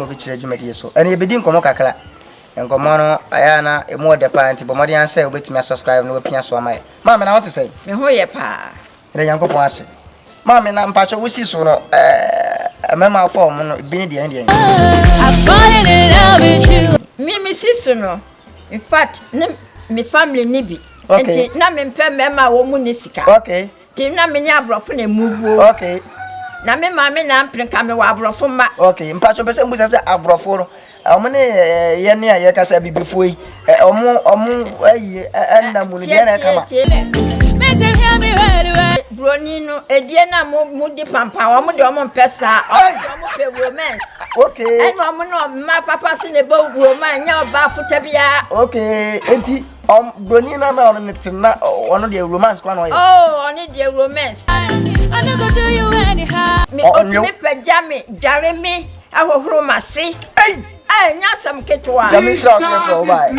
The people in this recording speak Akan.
Obi chire dwumadi so. Ene yebedi nkomo kakra. Nkomo no aya na emu de pa anti bomodi anse obetumi subscribe no opia so amaye. Mama na what say? Me ho ye pa. Ere yankopon ase. Mama na mpacho wosi so no mema form no bi de en de. I'm falling in love with you. Me sister no. In fact, me family ni bi. Okay. Enti na me mpe mema wo mu ni sika. Okay. Ti na me ni abrofo na move. Okay. Na me mama na mprenka me wa abrofo ma. Okay, mpacho pese mbusa se abrofo no. Omne ye ne ye kasa bibifo yi. Omu ayi ennamu ne na kama. Make them hear me very well. Broni no edie na mu di pampa wo mu de omo mpesa. Omo pe romance. Okay. Eno omo no ma papa se ne bo romance nya oba futa bia. Okay, enti broni na on netina ono de romance kwa no ye. Oh, oni de romance. I'm not gonna do you anyhow. Me otimi pejame, jareme, ahohoro mase. Hey! Nya sam ketwa. Jamisra so for why.